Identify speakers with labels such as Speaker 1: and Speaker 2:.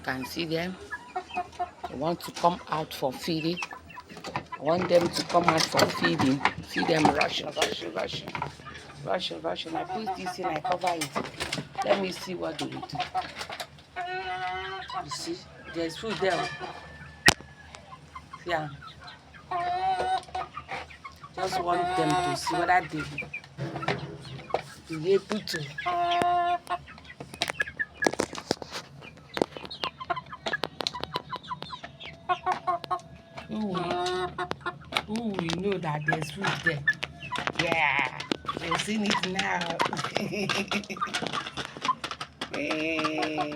Speaker 1: can see them. They want to come out for feeding. I want them to come out for feeding. See them rushing. I put this in, I cover it. Let me see what they will do. You see, there's food there. Yeah. Just want them to see whether they will be able to. Who will know that there's food there? Yeah, you've seen it now. Hey.